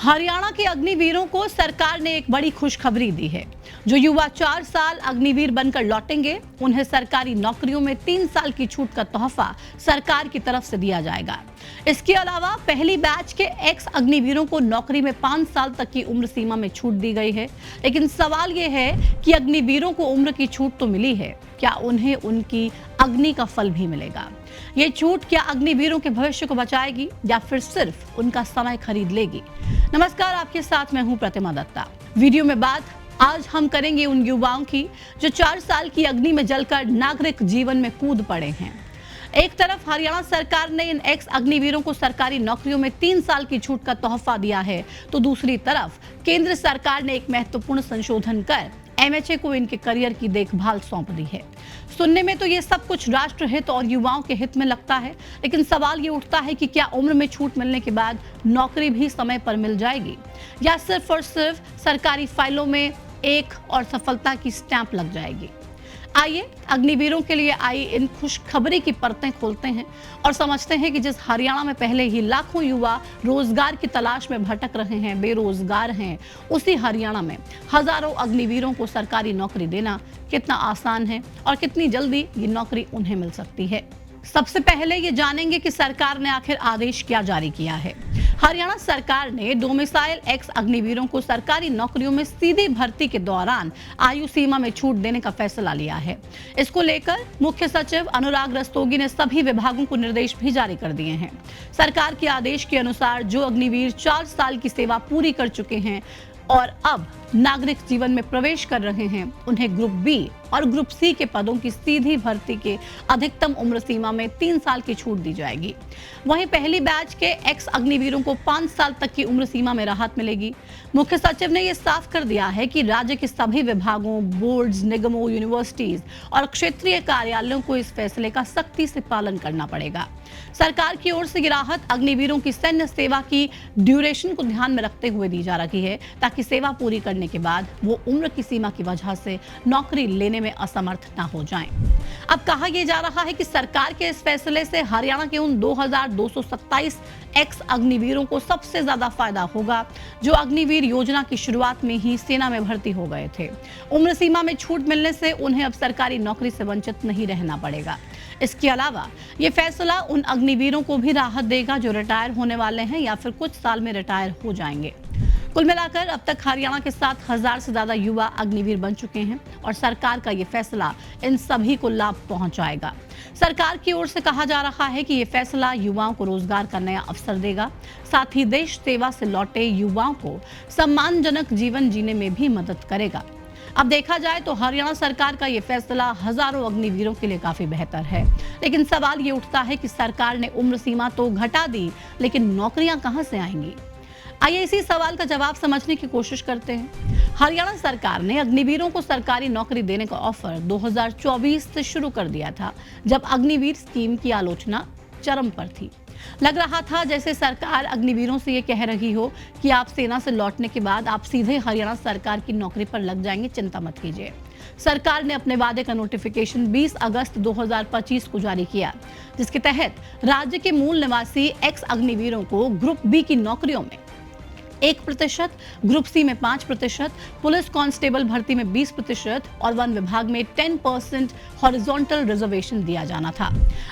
हरियाणा के अग्निवीरों को सरकार ने एक बड़ी खुशखबरी दी है। जो युवा 4 साल अग्निवीर बनकर लौटेंगे, उन्हें सरकारी नौकरियों में 3 साल की छूट का तोहफा सरकार की तरफ से दिया जाएगा। इसके अलावा पहली बैच के एक्स अग्निवीरों को नौकरी में 5 साल तक की उम्र सीमा में छूट दी गई है। लेकिन सवाल यह है कि अग्निवीरों को उम्र की छूट तो मिली है, क्या उन्हें उनकी अग्नि का फल भी मिलेगा? ये छूट क्या अग्निवीरों के भविष्य को बचाएगी या फिर सिर्फ उनका समय खरीद लेगी? नमस्कार, आपके साथ मैं हूं प्रतिमा दत्ता। वीडियो में बात आज हम करेंगे उन युवाओं की जो 4 साल की अग्नि में जलकर नागरिक जीवन में कूद पड़े हैं। एक तरफ हरियाणा सरकार ने इन एक्स अग्निवीरों को सरकारी नौकरियों में 3 साल की छूट का तोहफा दिया है, तो दूसरी तरफ केंद्र सरकार ने एक महत्वपूर्ण संशोधन कर एमएचए को इनके करियर की देखभाल सौंप दी है। सुनने में तो ये सब कुछ राष्ट्र हित और युवाओं के हित में लगता है, लेकिन सवाल ये उठता है कि क्या उम्र में छूट मिलने के बाद नौकरी भी समय पर मिल जाएगी या सिर्फ और सिर्फ सरकारी फाइलों में एक और सफलता की स्टैंप लग जाएगी? आइए अग्निवीरों के लिए आई इन खुशखबरी की परतें खोलते हैं और समझते हैं कि जिस हरियाणा में पहले ही लाखों युवा रोजगार की तलाश में भटक रहे हैं, बेरोजगार हैं, उसी हरियाणा में हजारों अग्निवीरों को सरकारी नौकरी देना कितना आसान है और कितनी जल्दी ये नौकरी उन्हें मिल सकती है। सबसे पहले ये जानेंगे कि सरकार ने आखिर आदेश क्या जारी किया है। हरियाणा सरकार ने डोमिसाइल एक्स अग्निवीरों को सरकारी नौकरियों में सीधी भर्ती के दौरान आयु सीमा में छूट देने का फैसला लिया है। इसको लेकर मुख्य सचिव अनुराग रस्तोगी ने सभी विभागों को निर्देश भी जारी कर दिए हैं। सरकार के आदेश के अनुसार जो अग्निवीर 4 साल की सेवा पूरी कर चुके हैं और अब नागरिक जीवन में प्रवेश कर रहे हैं, उन्हें ग्रुप बी और ग्रुप सी के पदों की सीधी भर्ती के अधिकतम उम्र सीमा में 3 साल की छूट दी जाएगी। वहीं पहली बैच के एक्स अग्निवीरों को 5 साल तक की उम्र सीमा में राहत मिलेगी। मुख्य सचिव ने यह साफ कर दिया है कि राज्य के सभी विभागों, बोर्ड्स, निगमों, यूनिवर्सिटीज और क्षेत्रीय कार्यालयों को इस फैसले का सख्ती से पालन करना पड़ेगा। सरकार की ओर से ये राहत अग्निवीरों की सैन्य सेवा की ड्यूरेशन को ध्यान में रखते हुए दी जा रही है, ताकि सेवा पूरी करने के बाद वो उम्र की सीमा की वजह से नौकरी लेने में असमर्थ न हो जाएं। अब कहा यह जा रहा है कि सरकार के इस फैसले से हरियाणा के उन 2227 एक्स अग्निवीरों को सबसे ज्यादा फायदा होगा जो अग्निवीर योजना की शुरुआत में ही सेना में भर्ती हो गए थे। उम्र सीमा में छूट मिलने से उन्हें अब सरकारी नौकरी से वंचित नहीं रहना पड़ेगा। इसके अलावा ये फैसला उन अग्निवीरों को भी राहत देगा जो रिटायर होने वाले हैं या फिर कुछ साल में रिटायर हो जाएंगे। कुल मिलाकर अब तक हरियाणा के 7,000 से ज्यादा युवा अग्निवीर बन चुके हैं और सरकार का ये फैसला इन सभी को लाभ पहुंचाएगा। सरकार की ओर से कहा जा रहा है कि ये फैसला युवाओं को रोजगार का नया अवसर देगा, साथ ही देश सेवा से लौटे युवाओं को सम्मानजनक जीवन जीने में भी मदद करेगा। अब देखा जाए तो हरियाणा सरकार का ये फैसला हजारों अग्निवीरों के लिए काफी बेहतर है, लेकिन सवाल ये उठता है कि सरकार ने उम्र सीमा तो घटा दी, लेकिन नौकरियां कहां से आएंगी? आइए इसी सवाल का जवाब समझने की कोशिश करते हैं। हरियाणा सरकार ने अग्निवीरों को सरकारी नौकरी देने का ऑफर 2024 से शुरू कर दिया था, जब अग्निवीर स्कीम की आलोचना चरम पर थी। लग रहा था जैसे सरकार अग्निवीरों से ये कह रही हो कि आप सेना से लौटने के बाद आप सीधे हरियाणा सरकार की नौकरी पर लग जाएंगे, चिंता मत कीजिए। सरकार ने अपने वादे का नोटिफिकेशन 20 अगस्त 2025 को जारी किया, जिसके तहत राज्य के मूल निवासी एक्स अग्निवीरों को ग्रुप बी की नौकरियों में 1%, ग्रुप सी में 5%, पुलिस कांस्टेबल भर्ती में 20% और वन विभाग में 10% हॉरिजॉन्टल रिजर्वेशन दिया जाना था।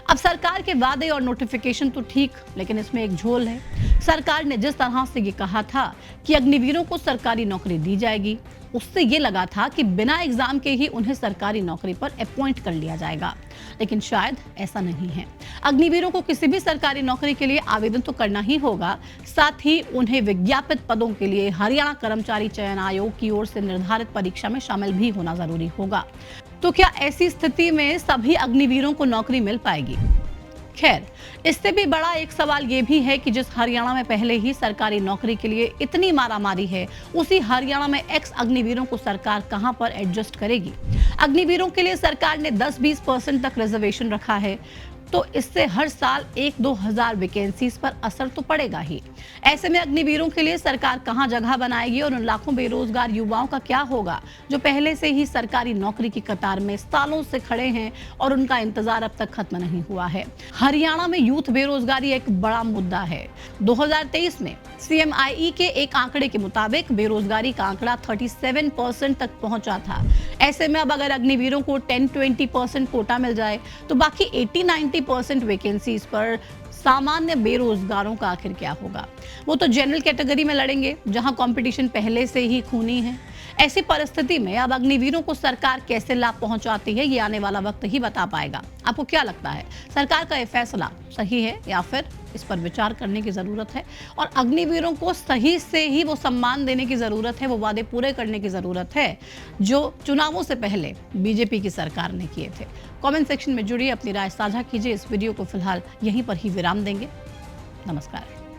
अब सरकार के वादे और नोटिफिकेशन तो ठीक, लेकिन इसमें एक झोल है। सरकार ने जिस तरह से ये कहा था कि अग्निवीरों को सरकारी नौकरी दी जाएगी, उससे ये लगा था कि बिना एग्जाम के ही उन्हें सरकारी नौकरी पर अपॉइंट कर लिया जाएगा, लेकिन शायद ऐसा नहीं है। अग्निवीरों को किसी भी सरकारी नौकरी के लिए आवेदन तो करना ही होगा, साथ ही उन्हें विज्ञापित पदों के लिए हरियाणा कर्मचारी चयन आयोग की ओर से निर्धारित परीक्षा में शामिल भी होना जरूरी होगा। तो क्या ऐसी स्थिति में सभी अग्निवीरों को नौकरी मिल पाएगी? खैर, इससे भी बड़ा एक सवाल ये भी है कि जिस हरियाणा में पहले ही सरकारी नौकरी के लिए इतनी मारामारी है, उसी हरियाणा में एक्स अग्निवीरों को सरकार कहां पर एडजस्ट करेगी? अग्निवीरों के लिए सरकार ने 10-20% तक रिजर्वेशन रखा है। तो इससे हर साल 1-2 हजार वैकेंसीज पर असर तो पड़ेगा ही। ऐसे में अग्निवीरों के लिए सरकार कहां जगह बनाएगी और उन लाखों बेरोजगार युवाओं का क्या होगा जो पहले से ही सरकारी नौकरी की कतार में सालों से खड़े हैं और उनका इंतजार अब तक खत्म नहीं हुआ है। हरियाणा में यूथ बेरोजगारी एक बड़ा मुद्दा है। 2023 में CMIE के एक आंकड़े के मुताबिक बेरोजगारी का आंकड़ा 37% तक पहुंचा था। ऐसे में अब अगर अग्निवीरों को 10-20% कोटा मिल जाए तो बाकी 80-90% वैकेंसीज पर सामान्य बेरोजगारों का आखिर क्या होगा? वो तो जनरल कैटेगरी में लड़ेंगे जहां कंपटीशन पहले से ही खूनी है। ऐसी परिस्थिति में अब अग्निवीरों को सरकार कैसे लाभ पहुंचाती है, ये आने वाला वक्त ही बता पाएगा। आपको क्या लगता है, सरकार का यह फैसला सही है या फिर इस पर विचार करने की जरूरत है और अग्निवीरों को सही से ही वो सम्मान देने की जरूरत है, वो वादे पूरे करने की जरूरत है जो चुनावों से पहले बीजेपी की सरकार ने किए थे? कमेंट सेक्शन में जुड़िए, अपनी राय साझा कीजिए। इस वीडियो को फिलहाल यहीं पर ही विराम देंगे। नमस्कार।